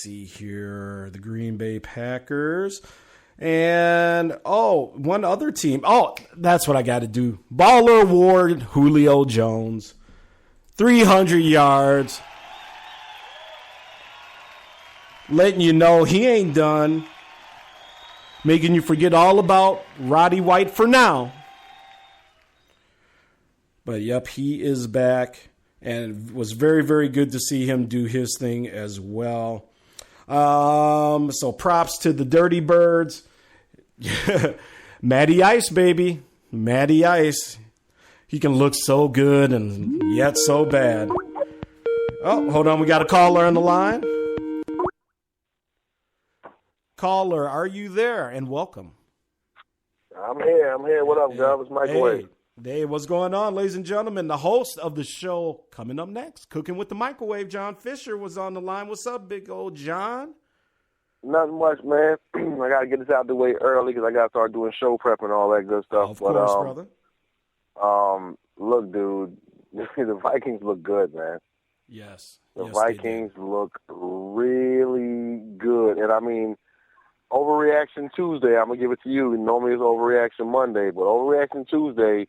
see here. The Green Bay Packers. And, one other team. Oh, that's what I got to do. Baller Award, Julio Jones. 300 yards. Letting you know he ain't done. Making you forget all about Roddy White for now. But, yep, he is back. And it was very, very good to see him do his thing as well. So props to the Dirty Birds. Matty Ice, baby. Matty Ice. He can look so good and yet so bad. Oh, hold on. We got a caller on the line. Caller, are you there? And welcome. I'm here. What up, Gov? It's Microwave. Hey, what's going on, ladies and gentlemen? The host of the show coming up next, Cooking with the Microwave, Jon Fisher, was on the line. What's up, big old John? Nothing much, man. I got to get this out the way early because I got to start doing show prep and all that good stuff. Of course, brother. Look, dude, the Vikings look good, man. Yes. The Vikings look really good. And, I mean, Overreaction Tuesday, I'm going to give it to you. Normally it's Overreaction Monday, but Overreaction Tuesday,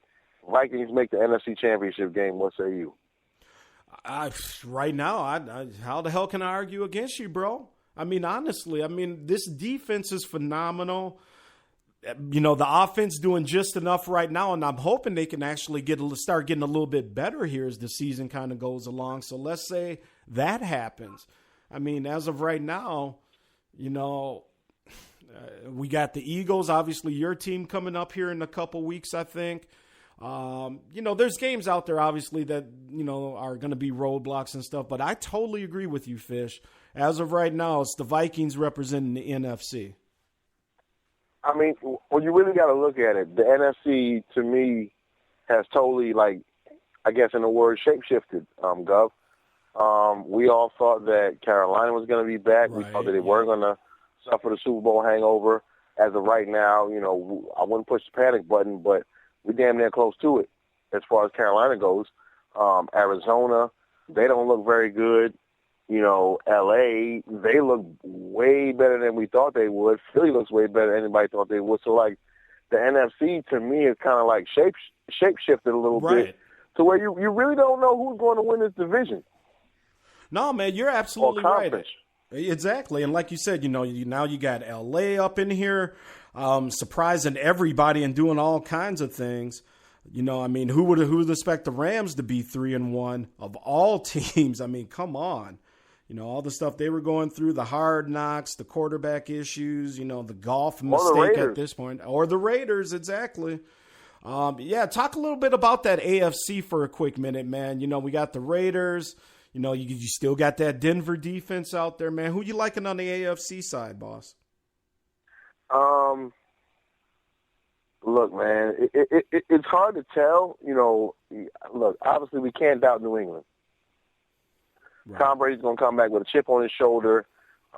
Vikings make the NFC Championship game. What say you? Right now, how the hell can I argue against you, bro? I mean, honestly, this defense is phenomenal. You know, the offense doing just enough right now, and I'm hoping they can actually start getting a little bit better here as the season kind of goes along. So let's say that happens. I mean, as of right now, you know, we got the Eagles, obviously your team coming up here in a couple weeks, I think. You know, there's games out there, obviously, that, you know, are going to be roadblocks and stuff. But I totally agree with you, Fish. As of right now, it's the Vikings representing the NFC. I mean, when you really got to look at it, the NFC, to me, has totally, like, I guess in a word, shape-shifted, Gov. We all thought that Carolina was going to be back. Right, we thought that they weren't going to suffer the Super Bowl hangover. As of right now, you know, I wouldn't push the panic button, but we're damn near close to it as far as Carolina goes. Arizona, they don't look very good. You know, L.A., they look way better than we thought they would. Philly looks way better than anybody thought they would. So, like, the NFC, to me, is kind of like shape-shifted a little bit to where you really don't know who's going to win this division. No, man, you're absolutely right. Exactly. And like you said, you know, now you got L.A. up in here, surprising everybody and doing all kinds of things. You know, I mean, who would expect the Rams to be 3-1 of all teams? I mean, come on. You know, all the stuff they were going through, the hard knocks, the quarterback issues, you know, the golf mistake at this point. Or the Raiders, exactly. Yeah, talk a little bit about that AFC for a quick minute, man. You know, we got the Raiders. You know, you still got that Denver defense out there, man. Who you liking on the AFC side, boss? Look, man, it's hard to tell. You know, look, obviously we can't doubt New England. Right. Tom Brady's going to come back with a chip on his shoulder.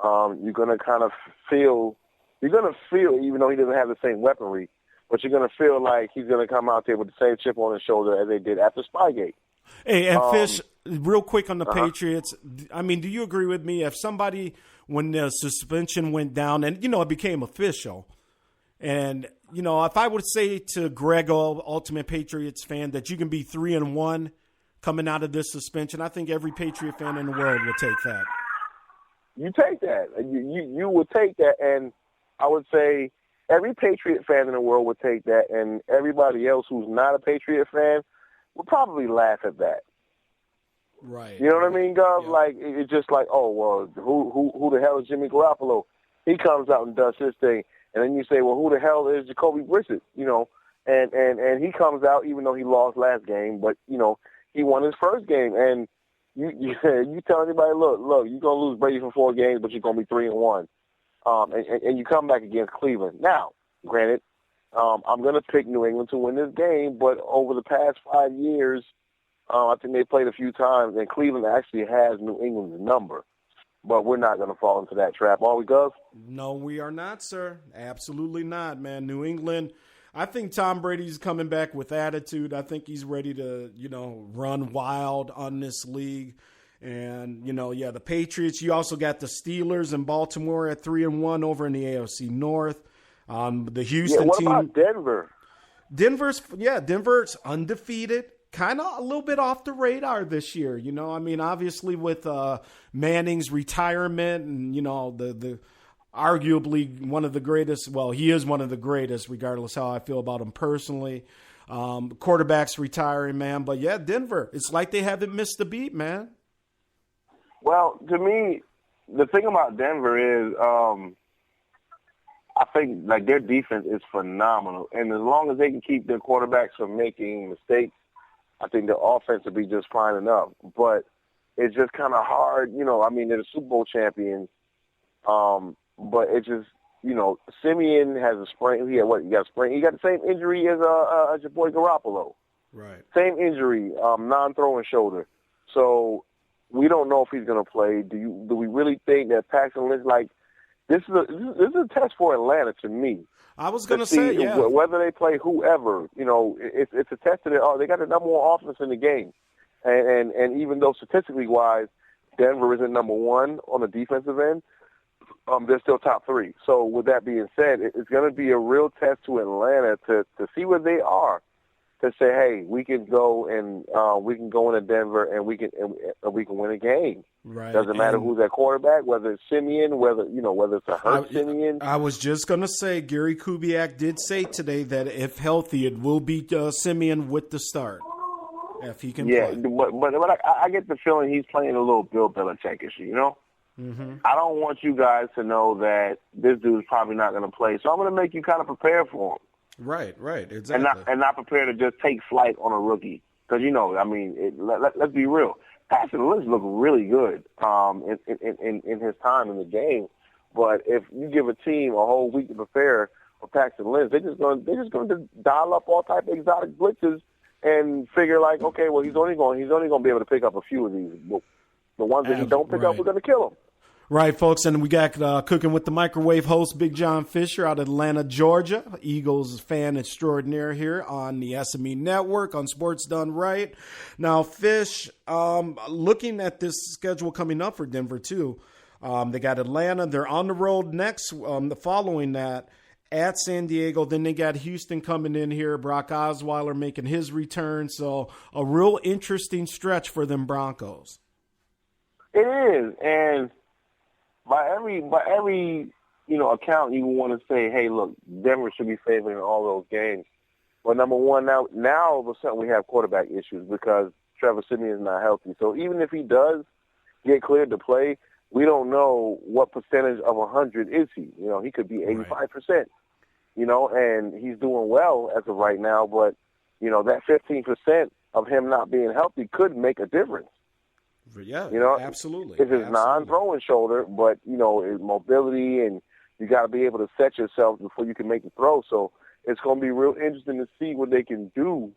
You're going to kind of feel, even though he doesn't have the same weaponry, but you're going to feel like he's going to come out there with the same chip on his shoulder as they did after Spygate. Hey, and Fish, real quick on the Patriots, I mean, do you agree with me if somebody, when the suspension went down and, you know, it became official, and, you know, if I would say to Greg, Ultimate Patriots fan, that you can be 3-1 coming out of this suspension, I think every Patriot fan in the world would take that. You take that. You would take that, and I would say every Patriot fan in the world would take that, and everybody else who's not a Patriot fan would probably laugh at that. Right. You know what I mean, Gov? Yeah. Like, it's just like, oh, well, who the hell is Jimmy Garoppolo? He comes out and does his thing. And then you say, well, who the hell is Jacoby Brissett? You know, and he comes out even though he lost last game, but, you know, he won his first game. And you tell anybody, look, you're going to lose Brady for 4 games, but you're going to be 3-1. And you come back against Cleveland. Now, granted, I'm going to pick New England to win this game, but over the past 5 years, I think they played a few times, and Cleveland actually has New England's number. But we're not going to fall into that trap, are we, Gov? No, we are not, sir. Absolutely not, man. New England, I think Tom Brady's coming back with attitude. I think he's ready to, you know, run wild on this league. And, the Patriots. You also got the Steelers and Baltimore at 3-1 over in the AFC North. The Houston what team. What about Denver? Denver's undefeated. Kind of a little bit off the radar this year. Obviously with Manning's retirement and, the arguably one of the greatest. Well, he is one of the greatest, regardless how I feel about him personally. Quarterback's retiring, man. But, yeah, Denver, it's like they haven't missed a beat, man. Well, to me, the thing about Denver is I think their defense is phenomenal. And as long as they can keep their quarterbacks from making mistakes, I think their offense will be just fine enough. But it's just kind of hard. They're the Super Bowl champions. But it's just, Simeon has a sprain. He got a sprain. He got the same injury as your boy Garoppolo. Right. Same injury, non-throwing shoulder. So we don't know if he's going to play. Do we really think that Paxton Lynch, this is a test for Atlanta to me. I was going to say, yeah. Whether they play whoever, it's a test of they got the number one offense in the game. And even though statistically wise, Denver isn't number one on the defensive end, they're still top three. So with that being said, it's going to be a real test to Atlanta to see where they are, to say, hey, we can go into Denver and we can win a game. Right. Doesn't matter who's at quarterback, whether it's Simeon, whether it's a hurt Simeon. I was just going to say, Gary Kubiak did say today that if healthy, it will be Simeon with the start. If he can play. But I get the feeling he's playing a little Bill Belichick-ish, Mm-hmm. I don't want you guys to know that this dude's probably not going to play, so I'm going to make you kind of prepare for him. Right, exactly. And not prepare to just take flight on a rookie. Because, let's be real. Paxton Lynch looked really good in his time in the game. But if you give a team a whole week to prepare for Paxton Lynch, they're just going to dial up all type of exotic blitzes and figure okay, well, he's only going to be able to pick up a few of these. The ones that he don't pick up, we're going to kill him. Right, folks, and we got Cooking with the Microwave host, Big Jon Fisher out of Atlanta, Georgia, Eagles fan extraordinaire here on the SME Network on Sports Done Right. Now, Fish, looking at this schedule coming up for Denver, too, they got Atlanta. They're on the road next, following that, at San Diego. Then they got Houston coming in here, Brock Osweiler making his return. So a real interesting stretch for them Broncos. It is, and by every account, you want to say, hey, look, Denver should be favored in all those games. But number one, now all of a sudden we have quarterback issues because Trevor Simeon is not healthy. So even if he does get cleared to play, we don't know what percentage of 100 is he. He could be 85%. And he's doing well as of right now. But that 15% of him not being healthy could make a difference. Yeah, absolutely. It's his non-throwing shoulder, but, his mobility, and you got to be able to set yourself before you can make the throw. So it's going to be real interesting to see what they can do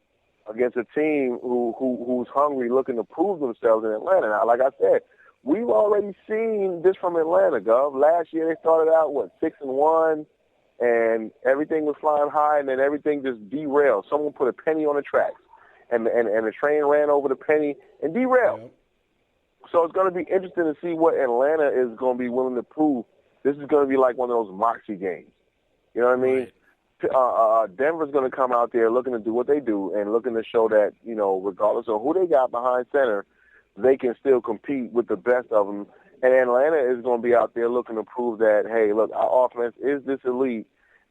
against a team who's hungry, looking to prove themselves in Atlanta. Now, like I said, we've already seen this from Atlanta, Gov. Last year they started out, 6-1, and everything was flying high, and then everything just derailed. Someone put a penny on the tracks, and the train ran over the penny and derailed. Yep. So it's going to be interesting to see what Atlanta is going to be willing to prove. This is going to be like one of those moxie games. You know what I mean? Right. Denver's going to come out there looking to do what they do and looking to show that, regardless of who they got behind center, they can still compete with the best of them. And Atlanta is going to be out there looking to prove that, hey, look, our offense is this elite,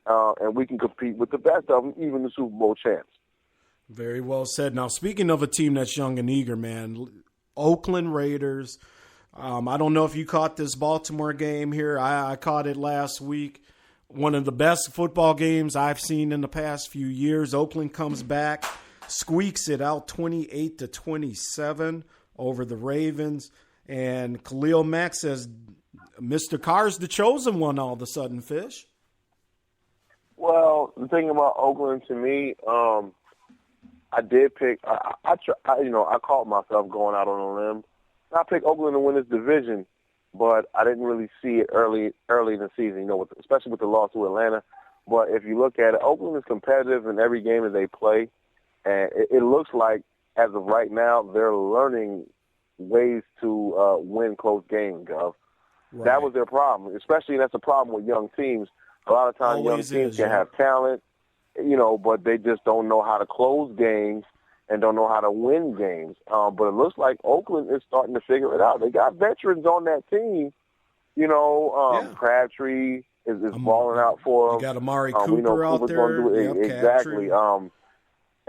and we can compete with the best of them, even the Super Bowl champs. Very well said. Now, speaking of a team that's young and eager, man, Oakland Raiders. I don't know if you caught this Baltimore game here. I caught it last week. One of the best football games I've seen in the past few years. Oakland comes back, squeaks it out 28-27 over the Ravens. And Khalil Mack says, Mr. Carr's the chosen one all of a sudden, Fish. Well, the thing about Oakland to me, I did pick. I caught myself going out on a limb. I picked Oakland to win this division, but I didn't really see it early in the season. Especially with the loss to Atlanta. But if you look at it, Oakland is competitive in every game that they play, and it looks like as of right now they're learning ways to win close games, Gov. Right. That was their problem, especially that's a problem with young teams. A lot of times Always young teams can yeah. have talent, but they just don't know how to close games and don't know how to win games. But it looks like Oakland is starting to figure it out. They got veterans on that team. Crabtree is balling out for them. You got Amari Cooper we know out Cooper's there. Gonna do it. Exactly.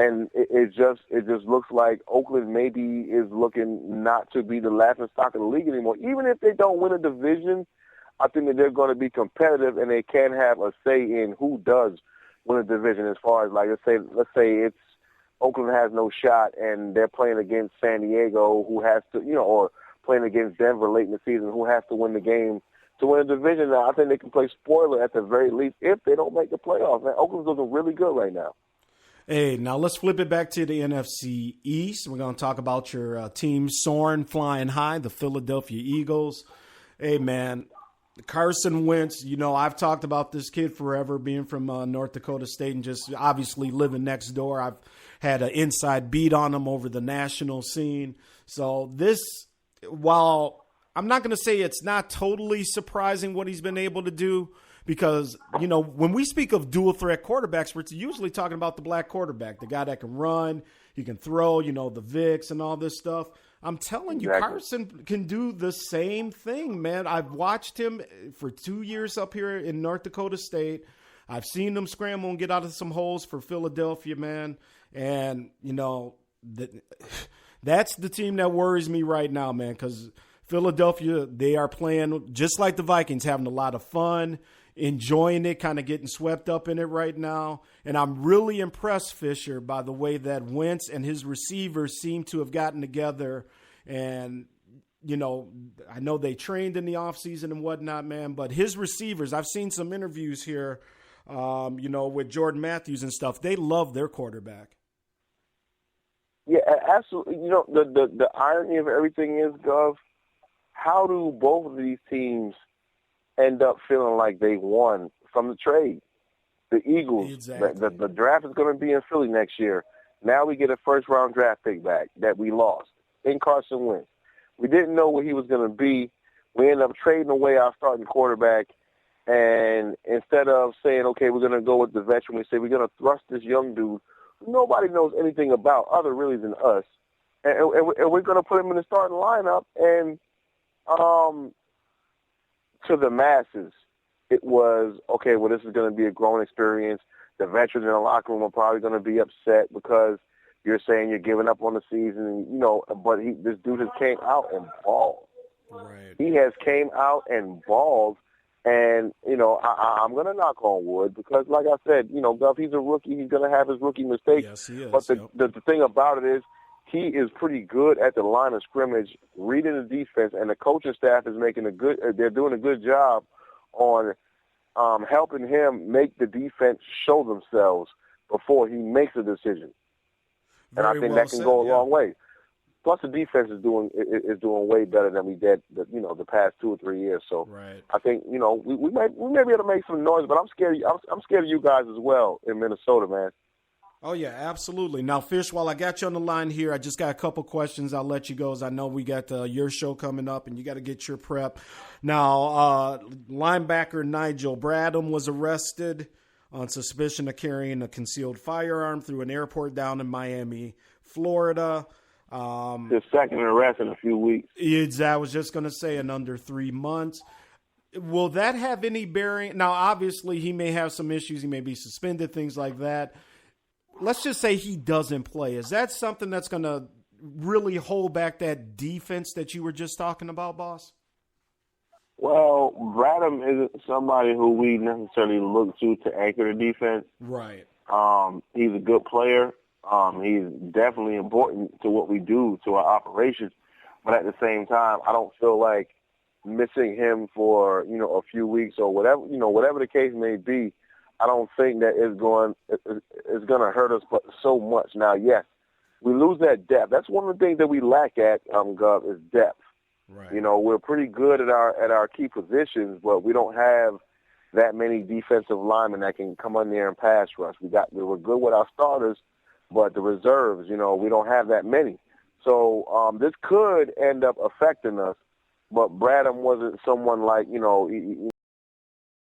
And it just looks like Oakland maybe is looking not to be the laughing stock of the league anymore. Even if they don't win a division, I think that they're going to be competitive and they can have a say in who does win a division. As far as let's say it's Oakland has no shot and they're playing against San Diego, who has to, or playing against Denver late in the season, who has to win the game to win a division. Now I think they can play spoiler at the very least if they don't make the playoffs. Man, Oakland's looking really good right now. Hey, now let's flip it back to the NFC East. We're going to talk about your team soaring, flying high, the Philadelphia Eagles. Hey, man, Carson Wentz, I've talked about this kid forever, being from North Dakota State and just obviously living next door. I've had an inside beat on him over the national scene. So this, while I'm not going to say it's not totally surprising what he's been able to do, because, when we speak of dual threat quarterbacks, we're usually talking about the black quarterback, the guy that can run, he can throw, the Vicks and all this stuff. I'm telling you, Carson can do the same thing, man. I've watched him for 2 years up here in North Dakota State. I've seen him scramble and get out of some holes for Philadelphia, man. And, that's the team that worries me right now, man, because Philadelphia, they are playing just like the Vikings, having a lot of fun, enjoying it, kind of getting swept up in it right now. And I'm really impressed, Fisher, by the way that Wentz and his receivers seem to have gotten together. And, I know they trained in the offseason and whatnot, man, but his receivers, I've seen some interviews here, with Jordan Matthews and stuff. They love their quarterback. Yeah, absolutely. The irony of everything is, Gov, how do both of these teams end up feeling like they won from the trade? The Eagles, exactly. the draft is going to be in Philly next year. Now we get a first-round draft pick back that we lost in Carson Wentz. We didn't know what he was going to be. We ended up trading away our starting quarterback, and instead of saying, okay, we're going to go with the veteran, we say we're going to thrust this young dude who nobody knows anything about other really than us, and we're going to put him in the starting lineup, and to the masses, it was, okay, well, this is going to be a growing experience. The veterans in the locker room are probably going to be upset because you're saying you're giving up on the season, but this dude has came out and balled. Right. He has came out and balled, and, I'm going to knock on wood because, like I said, Guff, he's a rookie. He's going to have his rookie mistakes. Yes, he is. But the thing about it is, he is pretty good at the line of scrimmage, reading the defense, and the coaching staff is they're doing a good job on helping him make the defense show themselves before he makes a decision. And I think that can go a long way. Plus, the defense is doing way better than we did, the past 2 or 3 years. So right. I think we may be able to make some noise, but I'm scared. I'm scared of you guys as well in Minnesota, man. Oh, yeah, absolutely. Now, Fish, while I got you on the line here, I just got a couple questions. I'll let you go, as I know we got your show coming up, and you got to get your prep. Now, linebacker Nigel Bradham was arrested on suspicion of carrying a concealed firearm through an airport down in Miami, Florida. His second arrest in a few weeks. I was just going to say in under 3 months. Will that have any bearing? Now, obviously, he may have some issues. He may be suspended, things like that. Let's just say he doesn't play. Is that something that's going to really hold back that defense that you were just talking about, boss? Well, Bradham isn't somebody who we necessarily look to anchor the defense. Right. He's a good player. He's definitely important to what we do, to our operations. But at the same time, I don't feel like missing him for, a few weeks or whatever the case may be, I don't think that it's going to hurt us but so much. Now, yes, we lose that depth. That's one of the things that we lack at Gov is depth. Right. We're pretty good at our key positions, but we don't have that many defensive linemen that can come in there and pass rush. We were good with our starters, but the reserves, we don't have that many. So this could end up affecting us. But Bradham wasn't someone like,